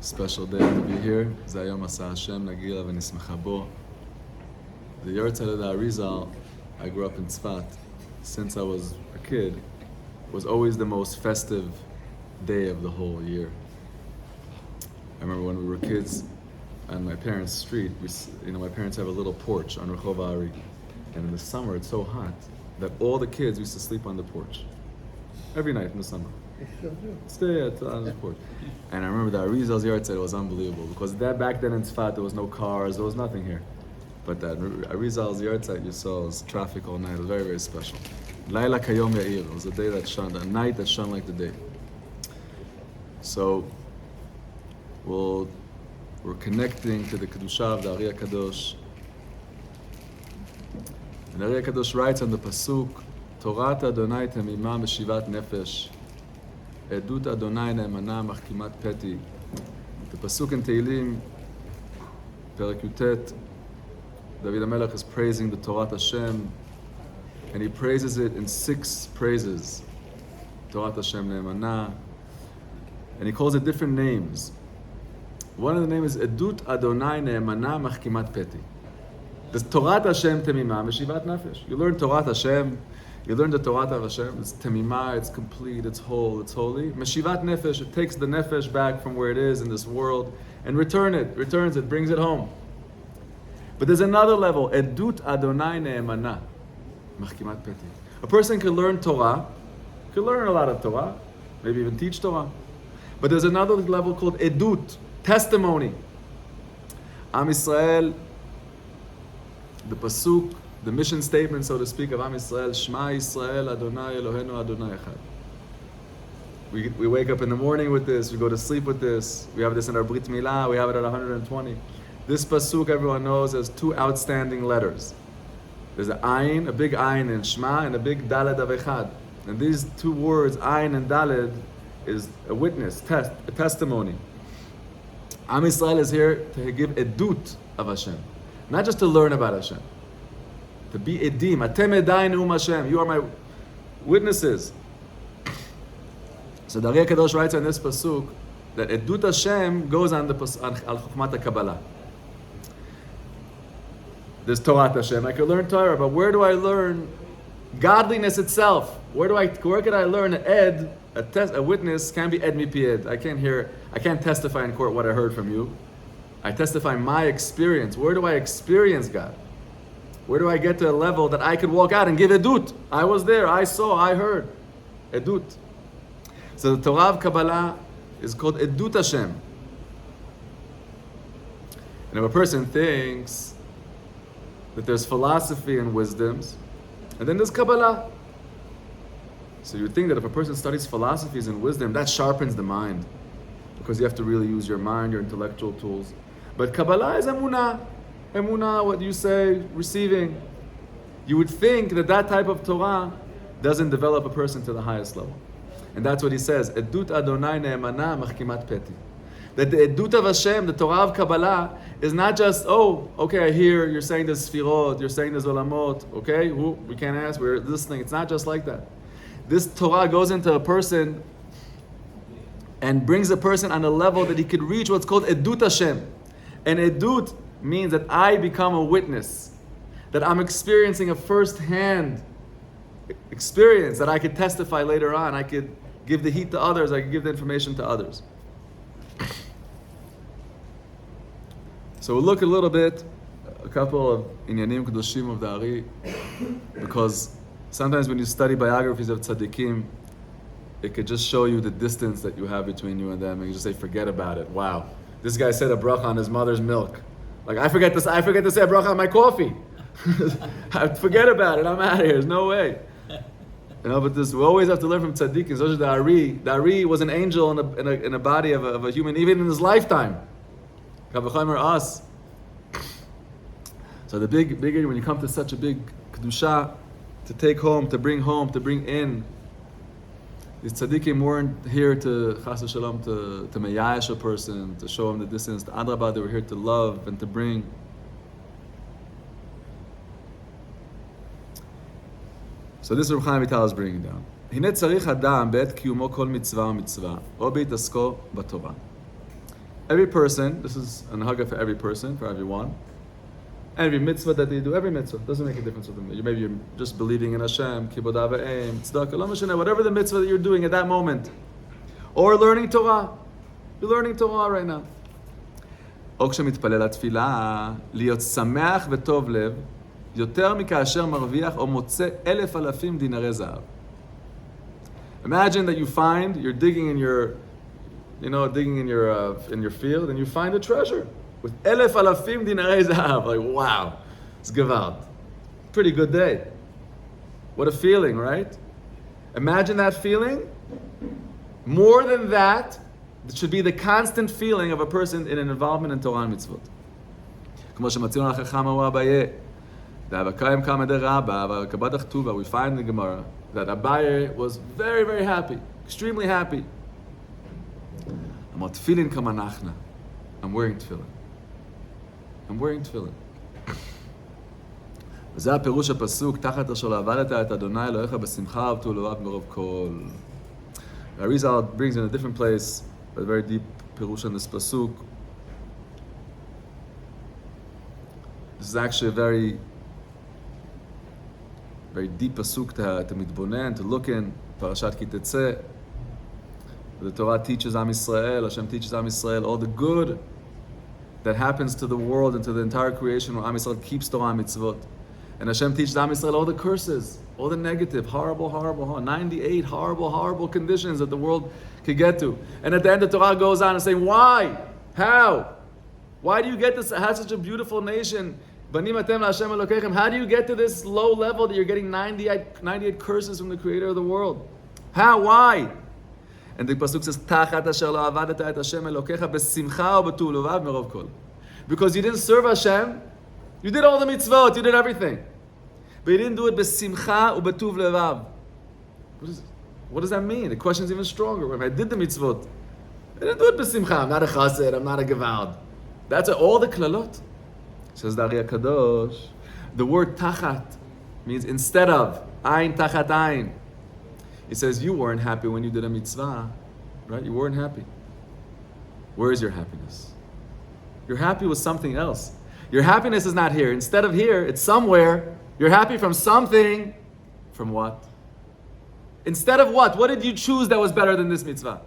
Special day to be here. זה היום עשה השם, נגיע ונשמחה בו. The Yortzeit of the Arizal, I grew up in Tzfat. Since I was a kid, was always the most festive day of the whole year. I remember when we were kids on my parents' street, my parents have a little porch on Rehov Ari. And in the summer, it's so hot that all the kids used to sleep on the porch. Every night in the summer. Stay on the porch. And I remember the Arizal's Yortzeit was unbelievable because back then in Tzfat, there was no cars, there was nothing here. But that Arizal's Yortzeit you saw was traffic all night. It was very, very special. Laila Kayom Ya'ir. It was a day that shone, a night that shone like the day. So, we're connecting to the Kedusha of the Ari HaKadosh. And Ari HaKadosh writes on the Pasuk, Torat Adonai Temimah Meshivat Nefesh, Edut Adonai Ne'emana Machkimat Peti. The Pasuk in Tehillim, Perek Yutet, David HaMelech is praising the Torat Hashem, and he praises it in 6 praises. Torat Hashem Ne'emana, and he calls it different names. One of the names is Edut Adonai Ne'emana Machkimat Peti. The Torat Hashem Temimah Meshivat Nefesh. You learn Torat Hashem, you learn the Torah of Hashem. It's Temimah, it's complete, it's whole, it's holy. Meshivat Nefesh, it takes the Nefesh back from where it is in this world and returns it, brings it home. But there's another level, Edut Adonai Ne'emana Machkimat Peti. A person can learn Torah, can learn a lot of Torah, maybe even teach Torah. But there's another level called Edut, testimony. Am Yisrael, the Pasuk, the mission statement, so to speak, of Am Yisrael, Shema Yisrael, Adonai Eloheinu, Adonai Echad. We wake up in the morning with this, we go to sleep with this, we have this in our Brit Milah, we have it at 120. This Pasuk, everyone knows, has 2 outstanding letters. There's an Ayin, a big Ayin in Shema, and a big Daled of Echad. And these 2 words, Ayin and Daled, is a witness, a testimony. Am Yisrael is here to give edut of Hashem. Not just to learn about Hashem. To be edim. Atem edai ne'um Hashem. You are my witnesses. So the Ari HaKadosh writes on this pasuk that edut Hashem goes on al Chokhmat HaKabbalah. There's Torah Hashem. I could learn Torah, but where do I learn godliness itself? Where can I learn an ed? A witness can't be ed mipi ed. I can't testify in court what I heard from you. I testify my experience. Where do I experience God? Where do I get to a level that I could walk out and give edut? I was there, I saw, I heard. Edut. So the Torah of Kabbalah is called Edut Hashem. And if a person thinks that there's philosophy and wisdoms, and then there's Kabbalah. So you would think that if a person studies philosophies and wisdom, that sharpens the mind. Because you have to really use your mind, your intellectual tools. But Kabbalah is Emunah. Emunah, what you say, receiving. You would think that that type of Torah doesn't develop a person to the highest level. And that's what he says, Edut Adonai Ne'emana Machkimat Peti. That the Edut of Hashem, the Torah of Kabbalah, is not just, oh, okay, I hear you're saying there's Sfirot, you're saying there's Olamot, okay, we can't ask, we're listening. It's not just like that. This Torah goes into a person and brings a person on a level that he could reach what's called Edut Hashem. And Edut means that I become a witness, that I'm experiencing a first-hand experience that I could testify later on. I could give the heat to others, I could give the information to others. So we'll look a little bit, a couple of Inyanim Kedoshim of the Ari, because sometimes when you study biographies of tzaddikim, it could just show you the distance that you have between you and them, and you just say, forget about it. Wow, this guy said a bracha on his mother's milk. Like, I forget to say a bracha on my coffee. Forget about it, I'm out of here, there's no way. But we always have to learn from tzaddikim. Especially the Ari. The Ari was an angel in a body of a human, even in his lifetime. Kavachomer us. So the big, when you come to such a big kedusha, to take home, to bring in. These tzaddikim weren't here to chas v'shalom to meyash a person, to show him the distance. The Adrabah, they were here to love and to bring. So this is Reb Chaim Vital is bringing down. הנה צריך אדם בעת קיומו כל מצווה ומצווה, או בהתעסקו בתורה. every person, this is an haga for every person, for everyone, every mitzvah that they do, every mitzvah, doesn't make a difference with them. Maybe you're just believing in Hashem, kibud avayim, tzedakah, lo mashana, whatever the mitzvah that you're doing at that moment. Or learning Torah. You're learning Torah right now. או כשמתפלל התפילה, להיות שמח וטוב לב, יותר מכאשר מרוויח או מוצא 1,000 דינרי זהב. Imagine that you find, you're digging in your, digging in your field, and you find a treasure with 1,000 דינרי זהב. Like, wow, it's gewalt. Pretty good day. What a feeling, right? Imagine that feeling. More than that, it should be the constant feeling of a person in an involvement in Torah and mitzvot. כמו שמצינו לחכם הוא אביי, והבקיים קם עדי רבא, והקבת הכתובה, we find in the Gemara that Abaye was very, very happy, extremely happy. אמר תפילין כמנחנו. I'm wearing tefillin. I'm wearing tefillin. וזה הפירוש הפסוק, תחת אשר לא עבדת את אדוני אלוהיך בשמחה ובטוב לבב מרוב כל. Arizal brings in a different place a very deep pirush on this pasuk. This is actually a very, very deep pasuk to mitbonen, to look in. Parashat Ki Tetzeh. The Torah teaches Am Yisrael, Hashem teaches Am Yisrael all the good that happens to the world and to the entire creation where Am Yisrael keeps Torah and mitzvot. And Hashem teaches Am Yisrael all the curses, all the negative, horrible, 98 horrible conditions that the world could get to. And at the end, the Torah goes on and saying, why? How? Why do you get this? Have such a beautiful nation? Banim atem la'Hashem Elokechem. How do you get to this low level that you're getting 98 curses from the Creator of the world? How? Why? And the pasuk says, "Tachat asher lo avadat et Hashem Elokecha besimcha u'b'tuv levav merov kol." Because you didn't serve Hashem, you did all the mitzvot, you did everything, but you didn't do it besimcha u'b'tuv levav. What does that mean? The question is even stronger. If I did the mitzvot, I didn't do it besimcha. I'm not a chassid. I'm not a gewalt. That's all the klalot. Says the Ari Kadosh. The word tachat means instead of, ayin tachat ayin. It says you weren't happy when you did a mitzvah, right? You weren't happy. Where is your happiness? You're happy with something else. Your happiness is not here. Instead of here, it's somewhere. You're happy from something. From what? Instead of what? What did you choose that was better than this mitzvah?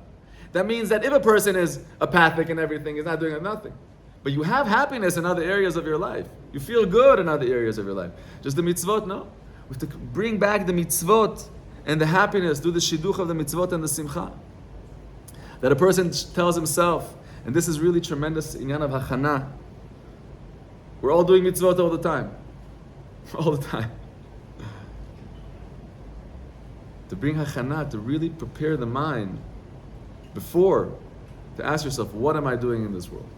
That means that if a person is apathic and everything, is not doing nothing. But you have happiness in other areas of your life. You feel good in other areas of your life. Just the mitzvot, no. We have to bring back the mitzvot and the happiness, do the shidduch of the mitzvot and the simcha. That a person tells himself, and this is really tremendous inyan of hachana. We're all doing mitzvot all the time. All the time. To bring hachana, to really prepare the mind before, to ask yourself, what am I doing in this world?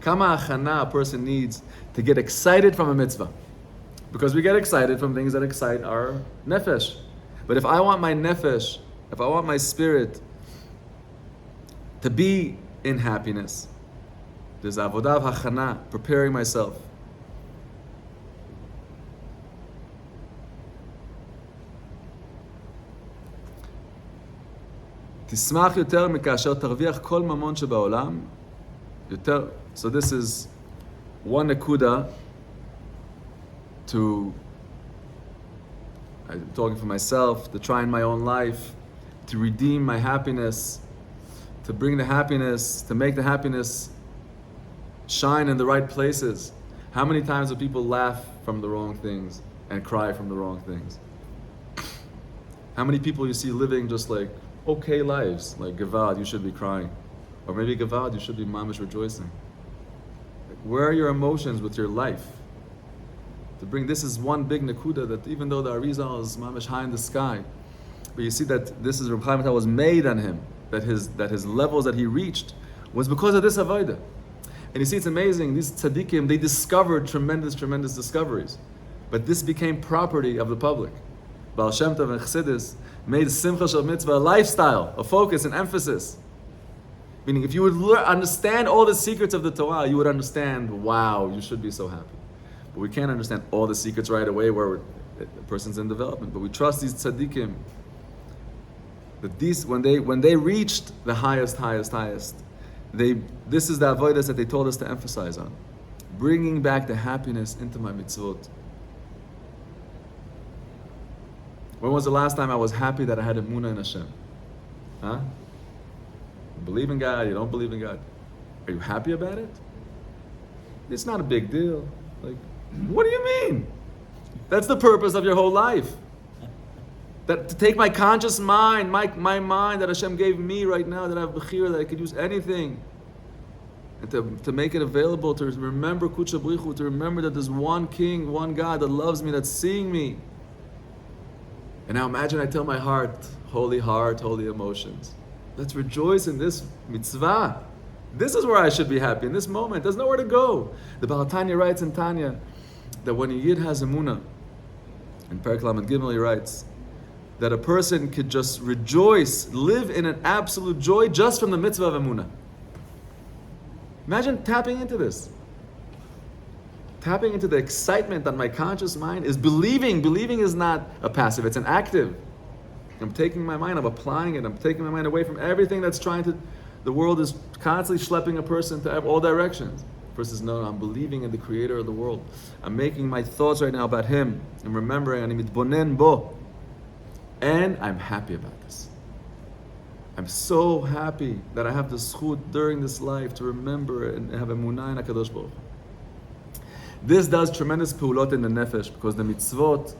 Kama hachana a person needs to get excited from a mitzvah. Because we get excited from things that excite our nefesh. But if I want my nefesh, if I want my spirit to be in happiness, there's avodah of hachana, preparing myself. תשמח יותר מכאשר תרוויח כל ממון שבעולם. יותר. So this is one nekuda to, I'm talking for myself, to try in my own life, to redeem my happiness, to bring the happiness, to make the happiness shine in the right places. How many times do people laugh from the wrong things and cry from the wrong things? How many people you see living just like okay lives, like Gavad, you should be crying. Or maybe Gavad, you should be mamish rejoicing. Where are your emotions with your life? To bring, this is one big nakuda that even though the Arizal is mamish high in the sky, but you see that this is Reb Chaim Vital was made on him, that his levels that he reached was because of this avodah. And you see, it's amazing, these tzaddikim, they discovered tremendous discoveries. But this became property of the public. Baal Shem Tov and Chassidus made Simcha Shel Mitzvah a lifestyle, a focus, an emphasis. Meaning, if you would understand all the secrets of the Torah, you would understand, wow, you should be so happy. But we can't understand all the secrets right away where a person's in development. But we trust these tzaddikim, that these, when they reached the highest, This is the avodas that they told us to emphasize on. Bringing back the happiness into my mitzvot. When was the last time I was happy that I had emunah in Hashem? Huh? You believe in God, you don't believe in God. Are you happy about it? It's not a big deal. Like, what do you mean? That's the purpose of your whole life. That to take my conscious mind, my mind that Hashem gave me right now, that I have bechira, that I could use anything, and to make it available, to remember Kudsha Brichu, to remember that there's one King, one God that loves me, that's seeing me. And now imagine I tell my heart, holy emotions. Let's rejoice in this mitzvah. This is where I should be happy, in this moment. There's nowhere to go. The Baal Tanya writes in Tanya that when a Yid has emunah, in Perek Lamed Gimel he writes, that a person could just rejoice, live in an absolute joy just from the mitzvah of emunah. Imagine tapping into this. Tapping into the excitement that my conscious mind is believing. Believing is not a passive, it's an active. I'm taking my mind, I'm applying it, I'm taking my mind away from everything that's trying to... The world is constantly schlepping a person to all directions. The person says, no, I'm believing in the creator of the world. I'm making my thoughts right now about him. I'm remembering, ani mitbonen bo. And I'm happy about this. I'm so happy that I have the zchut during this life to remember and have emunah in HaKadosh Baruch Hu. This does tremendous peulot in the nefesh, because the mitzvot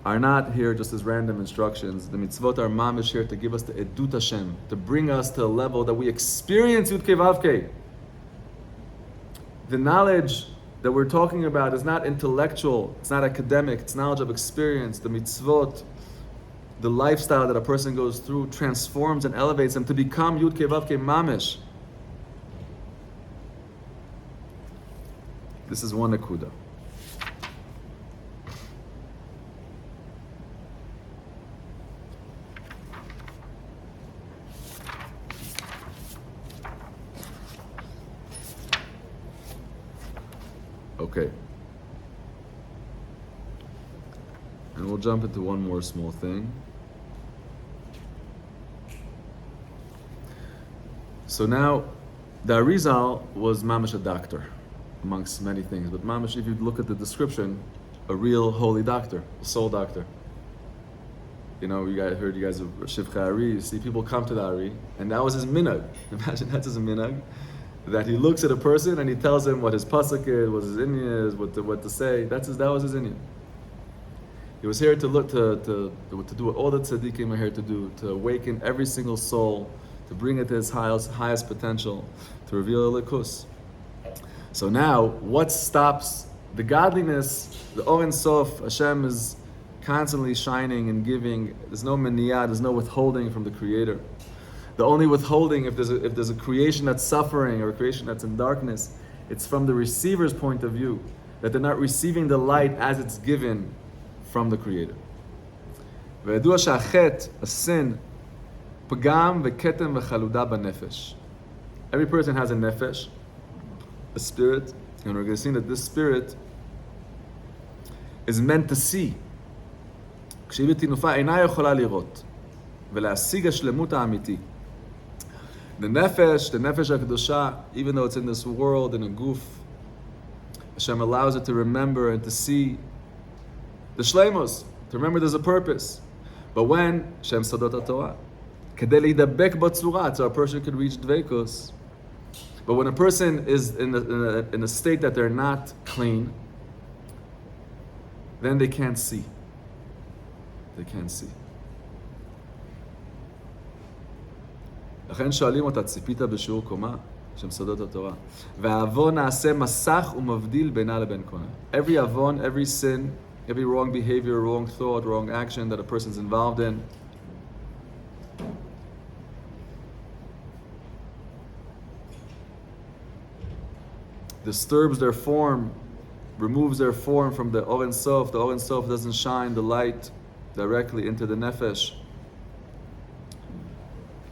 are not here just as random instructions. The mitzvot are mamish here to give us the edut Hashem, to bring us to a level that we experience Yud Kei Vav Kei. The knowledge that we're talking about is not intellectual, it's not academic, it's knowledge of experience. The mitzvot, the lifestyle that a person goes through transforms and elevates them to become Yud Kei Vav Kei mamish. This is one nekuda. Okay. And we'll jump into one more small thing. So now, the Arizal was mamish a doctor, amongst many things. But mamish, if you look at the description, a real holy doctor, a soul doctor. You know, you guys heard of Shivcha Ari. You see people come to the Ari, and that was his minhag. Imagine that's his minhag. That he looks at a person and he tells him what his pasuk is, what his inyan is, what to say. That was his inyan. He was here to look to do what all the tzaddikim are here to do, to awaken every single soul, to bring it to its highest potential, to reveal a likus. So now, what stops the godliness? The Or Ein Sof, Hashem is constantly shining and giving. There's no meniyah, there's no withholding from the Creator. The only withholding, if there's a creation that's suffering or a creation that's in darkness, it's from the receiver's point of view, that they're not receiving the light as it's given from the Creator. וידוע שהחטא, a sin, פגם וכתם וחלודה בנפש. Every person has a nefesh, a spirit, and we're going to see that this spirit is meant to see. כשהיא בתינופה אינה יכולה לראות ולהשיג השלמות האמיתי. The nefesh HaKadosha, even though it's in this world, in a guf, Hashem allows it to remember and to see the shleimus, to remember there's a purpose. But when Hashem Sadot HaTorah, kedei lidabek b'tzura, so a person could reach dveikus. But when a person is in a state that they're not clean, then they can't see. They can't see. לכן שואלים אותה, ציפית בשיעור קומה? שם סודות התורה. והעוון נעשה מסך ומבדיל בינה לבין קונה. Every avon, every sin, every wrong behavior, wrong thought, wrong action that a person's involved in, disturbs their form, removes their form from the Or Ein Sof. The Or Ein Sof doesn't shine the light directly into the nefesh.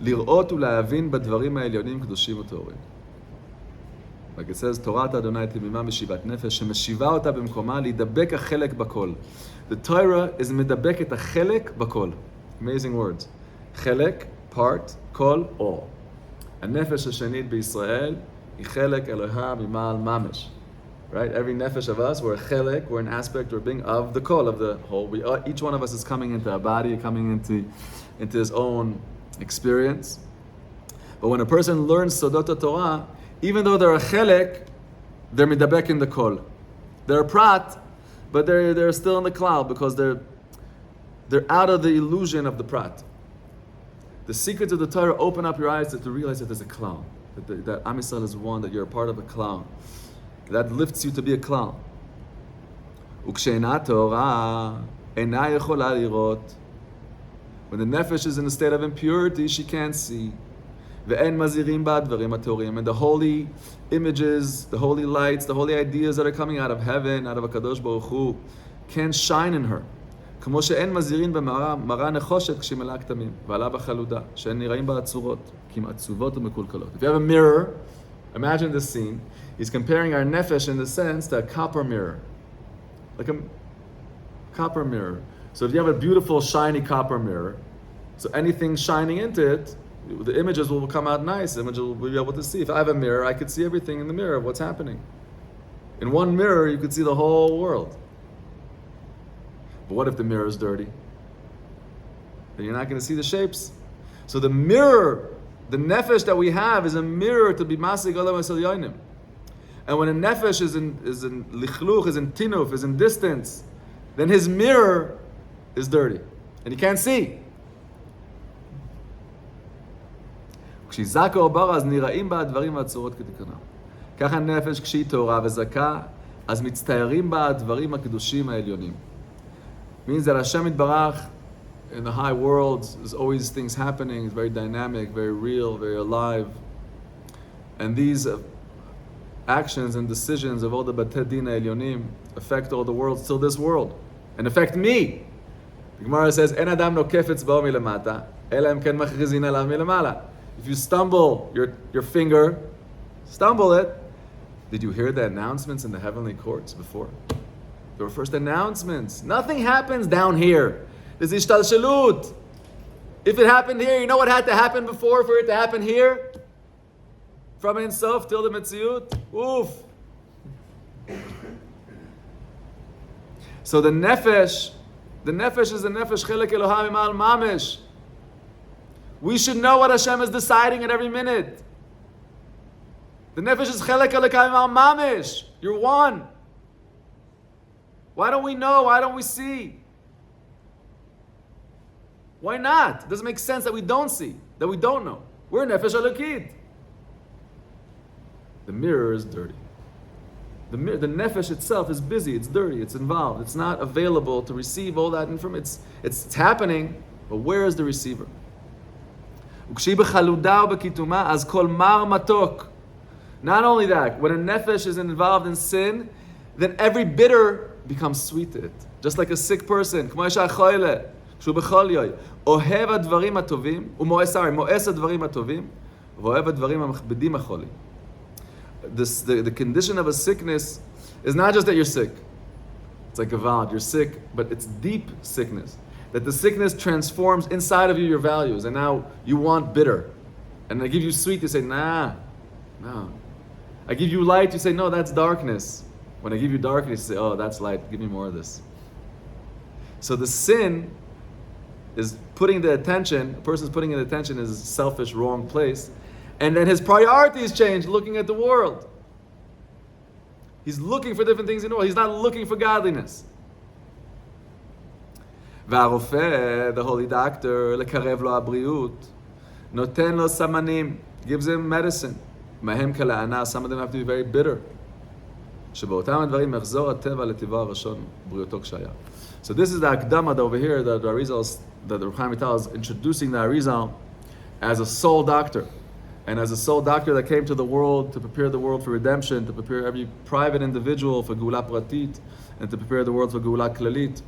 לראות ולהבין בדברים העליונים קדושים וטהורים. Like it says, תורת אדוני תמימה משיבת נפש, שמשיבה אותה במקומה להידבק החלק בכל. The Torah is מדבק את החלק בכל. Amazing words. חלק, part, כל, all. הנפש השנית בישראל היא חלק אלוהה ממעל ממש. Right? Every nefesh of us, we're a chelek, we're an aspect or being of the kol, of the whole. Each one of us is coming into a body, coming into his own experience. But when a person learns Sodot Torah, even though they're a chelek, they're midabek in the kol. They're a prat, but they're still in the cloud because they're out of the illusion of the prat. The secrets of the Torah open up your eyes to realize that there's a cloud, that Am Yisrael is one, that you're a part of a cloud. That lifts you to be a clown. וכשאינה טהורה, אינה יכולה לראות. When the nefesh is in a state of impurity, she can't see. ואין מזהירים בה דברים הטהורים. And the holy images, the holy lights, the holy ideas that are coming out of heaven, out of HaKadosh Baruch Hu, can't shine in her. כמו שאין מזהירים במראה, מראה נחושת כשהיא מלאה כתמים, ועלה בחלודה, שאין נראים בה עצורות, כי הן עצובות ומקולקלות. If you have a mirror, imagine this scene. He's comparing our nefesh in the sense to a copper mirror. Like a copper mirror. So if you have a beautiful, shiny copper mirror, so anything shining into it, the images will come out nice. The images will be able to see. If I have a mirror, I could see everything in the mirror of what's happening. In one mirror, you could see the whole world. But what if the mirror is dirty? Then you're not going to see the shapes. So the mirror, the nefesh that we have, is a mirror to be masig olam yonim. And when a nefesh is in lichluch, is in tinuf, is in distance, then his mirror is dirty, and he can't see. כשזכה עוברה, אז נראים בה הדברים והצורות כתיקונם. ככה הנפש כשהיא טהורה וזכה, אז מצטיירים בה הדברים הקדושים העליונים. Means that Hashem Yitbarach in the high worlds, there's always things happening, it's very dynamic, very real, very alive. And these actions and decisions of all the Batei Din Elyonim affect all the worlds till this world, and affect me. The Gemara says, "En adam nokef etzba'o milamata, ela im ken machrizin alav milamala." If you stumble your finger, stumble it. Did you hear the announcements in the heavenly courts before? There were first announcements. Nothing happens down here. There's ishtalshalut. If it happened here, you know what had to happen before for it to happen here? From Ein Sof till the Metziut? Oof. So the nefesh is the nefesh chelek Elohim imal mamish. We should know what Hashem is deciding at every minute. The nefesh is chelek Elohim imal mamish. You're one. Why don't we know? Why don't we see? Why not? It doesn't make sense that we don't see, that we don't know. We're nefesh Elokit. The mirror is dirty. The nefesh itself is busy, it's dirty, it's involved, it's not available to receive all that information. It's happening, but where is the receiver? Not only that, when a nefesh is involved in sin, then every bitter becomes sweet to it. Just like a sick person. מואס הדברים הטובים, ואוהב הדברים המכבדים החולים. The condition of a sickness is not just that you're sick. It's like a valve. You're sick, but it's deep sickness. That the sickness transforms inside of you your values, and now you want bitter. And I give you sweet, you say, nah, no. I give you light, you say, no, that's darkness. When I give you darkness, you say, oh, that's light, give me more of this. So the sin is putting the attention, a person's putting the attention in a selfish, wrong place. And then his priorities change, looking at the world. He's looking for different things in the world. He's not looking for godliness. והרופא, the holy doctor, לקרב לו הבריאות, נותן לו סמנים, gives him medicine. מהם כלענה, some of them have to be very bitter. שבאותם הדברים מחזור הטבע לטבעו הראשון, בריאותו כשהיה. So this is the Akdama over here that the Arizal, that the Chaim Vital is introducing the Arizal as a soul doctor. And as a soul doctor that came to the world to prepare the world for redemption, to prepare every private individual for Geula Pratit, and to prepare the world for Geula Klalit.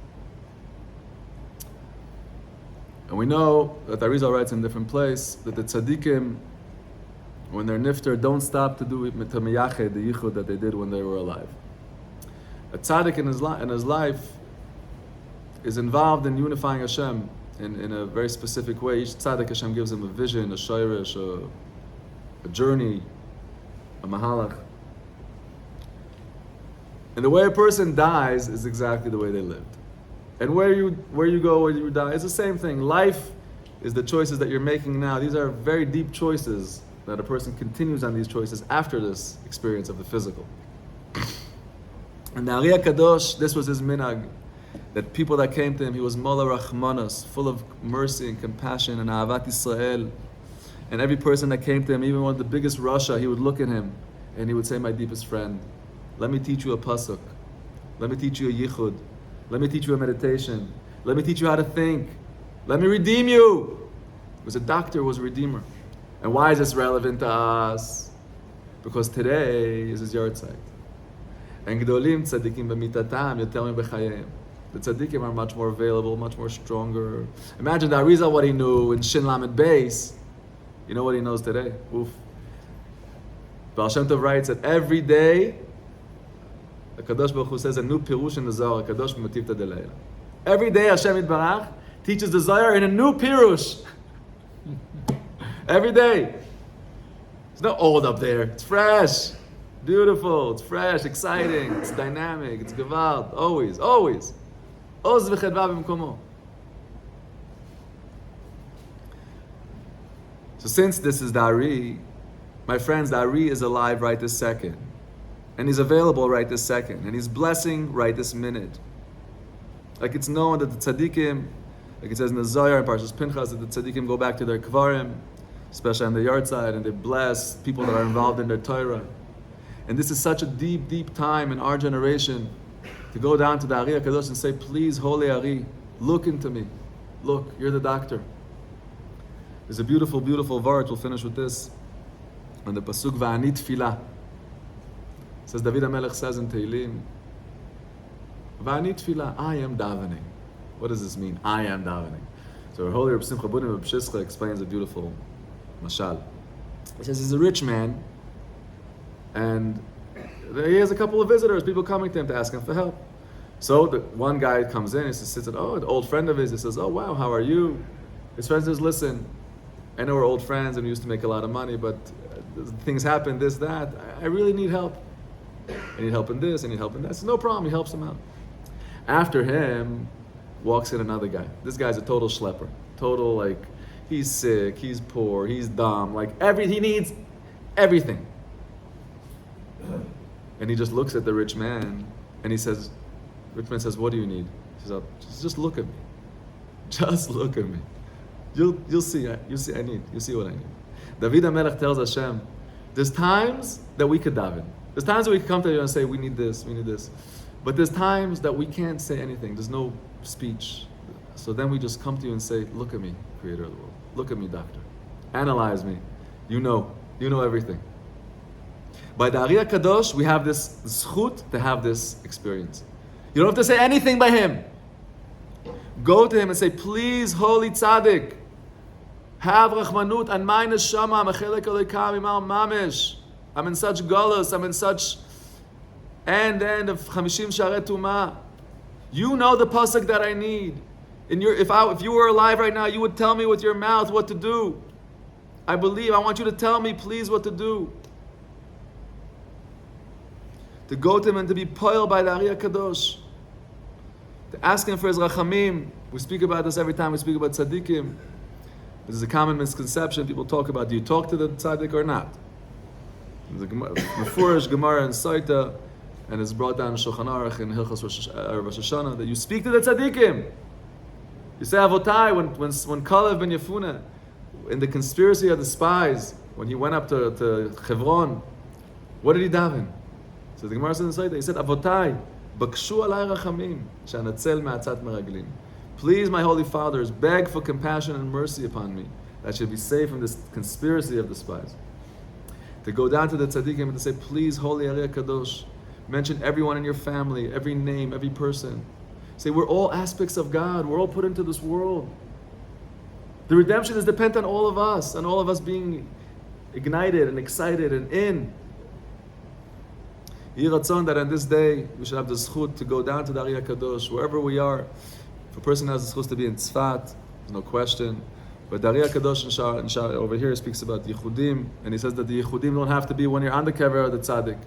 And we know that the Arizal writes in a different place that the tzaddikim, when they're nifter, don't stop to do to miyached, the yichud that they did when they were alive. A tzaddik in his life is involved in unifying Hashem in a very specific way. Each tzaddik, Hashem gives him a vision, a shayrish, a journey, a mahalach. And the way a person dies is exactly the way they lived. And where you go, where you die, it's the same thing. Life is the choices that you're making now. These are very deep choices that a person continues on these choices after this experience of the physical. And the Ari HaKadosh, this was his minhag, that people that came to him, he was Mola Rachmanos, full of mercy and compassion and Ahavat Yisrael. And every person that came to him, even one of the biggest Rasha, he would look at him and he would say, my deepest friend, let me teach you a pasuk. Let me teach you a yichud. Let me teach you a meditation. Let me teach you how to think. Let me redeem you. He was a doctor, was a redeemer. And why is this relevant to us? Because today is his yahrzeit. And Gdolim tzaddikim b'mitatam yoter b'chayim. The tzaddikim are much more available, much more stronger. Imagine the Arizal, what he knew in Shin Lamed Beis. You know what he knows today? Oof. Baal Shem Tov writes that every day, the Kadosh Baruch Hu says a new pirush in the Zohar, Kadosh B'Mativta Delayla. Every day Hashem Yitbarach teaches the Zohar in a new pirush. Every day. It's not old up there. It's fresh, beautiful, it's fresh, exciting, it's dynamic, it's gewalt, always, always. Oz v'chedva b'mkomo. So since this is the Ari, my friends, the Ari is alive right this second. And he's available right this second. And he's blessing right this minute. Like it's known that the tzaddikim, like it says in the Zohar and Parshas Pinchas, that the tzaddikim go back to their kvarim, especially on the yahrzeit, and they bless people that are involved in their Torah. And this is such a deep, deep time in our generation to go down to the Ari HaKadosh and say, please, Holy Ari, look into me. Look, you're the doctor. There's a beautiful, beautiful verse. We'll finish with this. On the pasuk Va'ani Tfilah. It says, David HaMelech says in Tehillim, Va'ani Tfilah, I am davening. What does this mean? I am davening. So Holy Reb Simcha Bunim Reb Shischa explains a beautiful mashal. He says he's a rich man, and he has a couple of visitors, people coming to him to ask him for help. So the one guy comes in, he sits at, an old friend of his, he says, oh wow, how are you? His friend says, listen, I know we're old friends and we used to make a lot of money, but things happen, this, that, I really need help. I need help in this, I need help in that. So no problem, he helps him out. After him walks in another guy. This guy's a total schlepper. Total, like, he's sick, he's poor, he's dumb, like he needs everything. And he just looks at the rich man and he says, rich man says, what do you need? He says, just look at me. Just look at me. You'll see what I need. You'll see what I need. David HaMelech tells Hashem, there's times that we could daven. There's times that we can come to you and say, we need this, we need this. But there's times that we can't say anything. There's no speech. So then we just come to you and say, look at me, creator of the world. Look at me, doctor. Analyze me. You know everything. By the Ari HaKadosh, we have this zchut to have this experience. You don't have to say anything by him. Go to him and say, please, holy tzaddik, have rachmanut on my neshama, mechelek elokai mimar mamish. I'm in such galus, I'm in such end of 50 Sharei Tumah. You know the pasuk that I need. If you were alive right now, you would tell me with your mouth what to do. I want you to tell me, please, what to do. To go to him and to be poiled by the Ari HaKadosh. To ask him for his rachamim. We speak about this every time we speak about tzaddikim. This is a common misconception. People talk about, do you talk to the tzaddik or not? There's a Mefurish Gemara in Saita, and it's brought down in Shulchan Aruch in Hilchos Rosh Hashanah, that you speak to the tzaddikim. You say Avotai, when Kalev ben Yefuna, in the conspiracy of the spies, when he went up to Hebron, what did he daven? So the Gemara says in Saita, he said, Avotai, Bakshu alai rachamim, shanatzel me'atzat meraglim. Please, my holy fathers, beg for compassion and mercy upon me, that I should be saved from this conspiracy of the spies. To go down to the tzaddikim and to say, please, holy Ari HaKadosh, mention everyone in your family, every name, every person. Say, we're all aspects of God. We're all put into this world. The redemption is dependent on all of us, and all of us being ignited and excited and in. Yeh Ratzon that on this day, we should have the zchut to go down to the Ari HaKadosh, wherever we are. If a person has the zchut to be in Tzfat, there's no question. But the Ari HaKadosh over here speaks about Yichudim, and he says that the Yichudim don't have to be when you're on the kever of the tzaddik.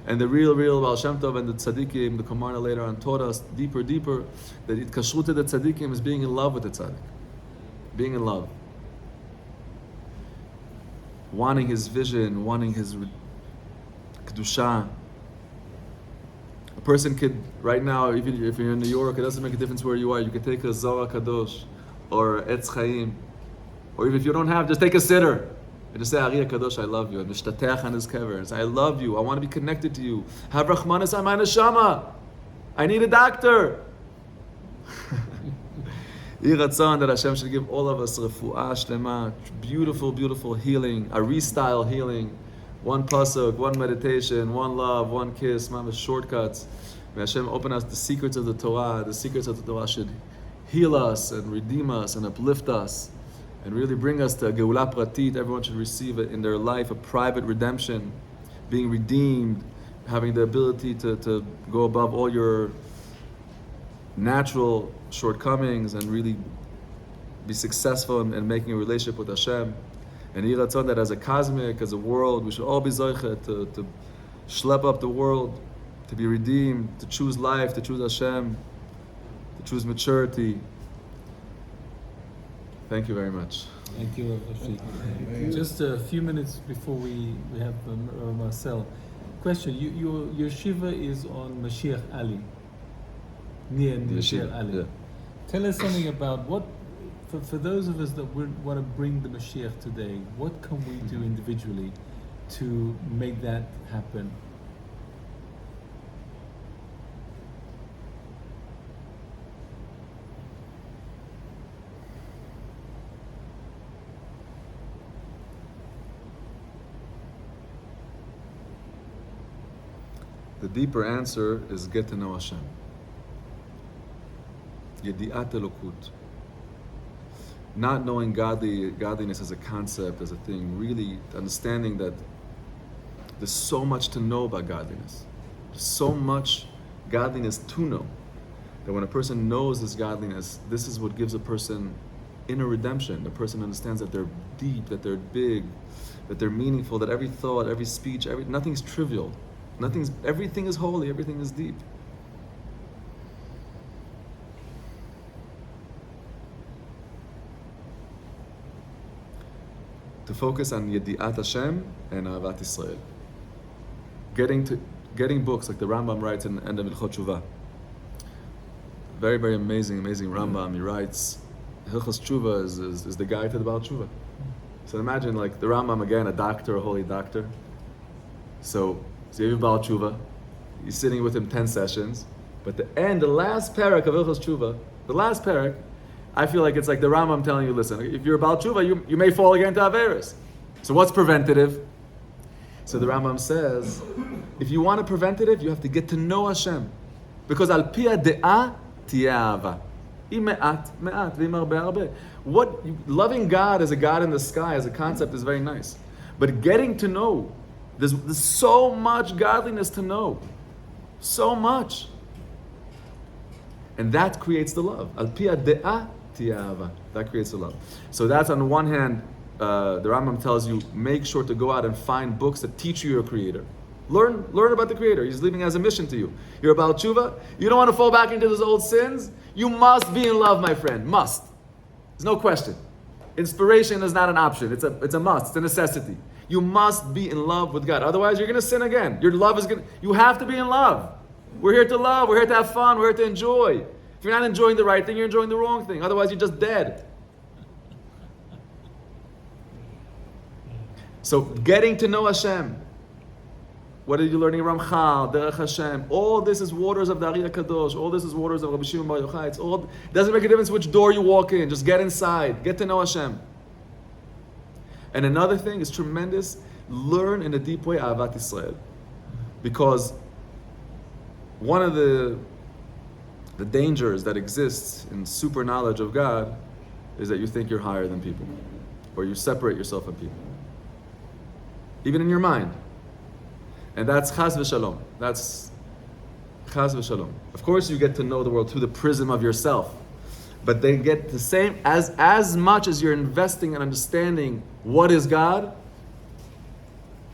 And the real Baal Shem Tov and the tzaddikim, the Kamarna later on taught us deeper, that kashrut to the tzaddikim is being in love with the tzaddik. Being in love. Wanting his vision, wanting his kedusha. A person could, right now, even if you're in New York, it doesn't make a difference where you are. You could take a Zohar Kadosh or Etz Chaim, or even if you don't have, just take a sitter and just say, Ari HaKadosh, I love you. And mishtateach on his kever and say, I love you. I want to be connected to you. Have Rachmanis on my neshama. I need a doctor. Yeh Ratzon that Hashem should give all of us refuah shlema, beautiful healing, Ari style healing. One pasuk, one meditation, one love, one kiss, mama's shortcuts. May Hashem open us the secrets of the Torah. The secrets of the Torah should heal us and redeem us and uplift us and really bring us to Geulah Pratit. Everyone should receive it in their life, a private redemption, being redeemed, having the ability to go above all your natural shortcomings and really be successful in making a relationship with Hashem. And Yeh Ratzon that as a cosmic, as a world, we should all be zoichet to schlep up the world, to be redeemed, to choose life, to choose Hashem, to choose maturity. Thank you very much. Thank you, Rashi. Just a few minutes before we have Marcel. Question, your shiva is on Mashiach Ali, near Mashiach Ali. Yeah. Tell us something about what, for those of us that want to bring the Mashiach today, what can we do individually to make that happen? The deeper answer is get to know Hashem. Yedi'at Elokut. Not knowing godliness as a concept, as a thing, really understanding that there's so much to know about godliness. There's so much godliness to know. That when a person knows this godliness, this is what gives a person inner redemption. The person understands that they're deep, that they're big, that they're meaningful, that every thought, every speech, nothing's trivial. Everything is holy, everything is deep. To focus on Yedi'at Hashem and Ahavat Yisrael. Getting books like the Rambam writes in the end of Hilchot Tshuva. Very amazing Rambam. He writes, Hilchos Tshuva is the guide to the Baal Tshuva. So imagine like the Rambam again, a doctor, a holy doctor. So you have Baal Tshuva, you're sitting with him 10 sessions, but the last parak of Hilchos Tshuva, the last parak, I feel like it's like the Rambam telling you, listen, if you're a Baal Tshuva, you may fall again to Averis. So what's preventative? So the Rambam says, if you want a preventative, you have to get to know Hashem. Because al pi ha'de'ah tiyeh ahava. Me'at, v'im harbe. Loving God as a God in the sky, as a concept, is very nice. But getting to know, there's so much godliness to know. So much. And that creates the love. Al pi ha'de'ah tiyeh ahava. That creates the love. So that's on the one hand, the Rambam tells you, make sure to go out and find books that teach you your Creator. Learn about the Creator. He's leaving as a mission to you. You're about tshuva. You don't want to fall back into those old sins. You must be in love, my friend. Must. There's no question. Inspiration is not an option. It's a must. It's a necessity. You must be in love with God. Otherwise, you're going to sin again. You have to be in love. We're here to love. We're here to have fun. We're here to enjoy. If you're not enjoying the right thing, you're enjoying the wrong thing. Otherwise, you're just dead. So, getting to know Hashem. What are you learning? Ramchal, Derech Hashem. All this is waters of the Ari HaKadosh. All this is waters of Rabbi Shimon Bar Yochai. Doesn't make a difference which door you walk in. Just get inside. Get to know Hashem. And another thing is tremendous. Learn in a deep way Ahavat Yisrael. Because one of the dangers that exists in super knowledge of God is that you think you're higher than people. Or you separate yourself from people. Even in your mind. And that's chas v'shalom. That's chas v'shalom. Of course you get to know the world through the prism of yourself. But they get the same, as much as you're investing in understanding what is God,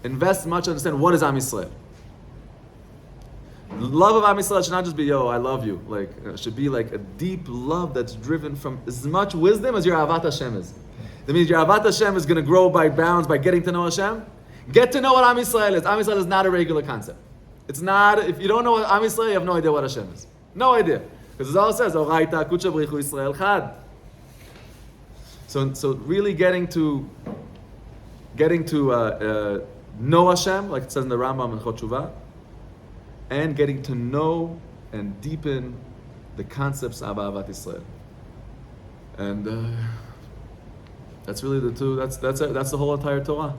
invest much to understand what is Am Yisrael. Love of Am Yisrael should not just be, yo, I love you. Like, it should be like a deep love that's driven from as much wisdom as your Ahavat Hashem is. That means your Ahavat Hashem is going to grow by bounds by getting to know Hashem. Get to know what Am Yisrael is. Am Yisrael is not a regular concept. It's not, if you don't know what Am Yisrael, you have no idea what Hashem is. No idea. Because it all says, Oraita Kudsha B'richu Yisrael Chad. So really getting to know Hashem, like it says in the Rambam and Chot Shuvah, and getting to know and deepen the concepts of Ahavat Yisrael. And that's really the two. That's the whole entire Torah.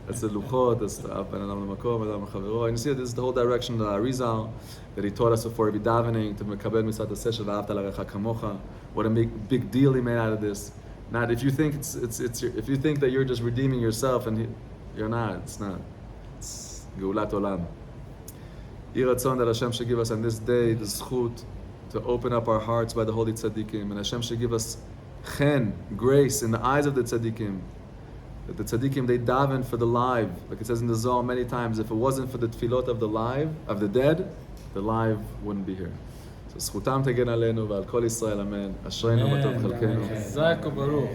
That's the Luchot. That's the Ben Adam L'Makom, Adam L'Chavero. And you see, this is the whole direction of the Arizal that he taught us before every davening to Mekabel Misat HaSeh V'ahavta L'Recha Kamocha. What a big deal he made out of this. Not if you think if you think that you're just redeeming yourself and you're not. It's not. It's Geulat Olam. Yeh Ratzon that Hashem should give us on this day the zchut to open up our hearts by the holy tzaddikim, and Hashem should give us chen, grace in the eyes of the tzaddikim. That the tzaddikim, they daven for the live, like it says in the Zohar many times. If it wasn't for the tefillot of the dead, the live wouldn't be here. So zchutam tegen aleinu ועל כל ישראל, amen. אשרינו וטוב חלקנו. חזק וברוך.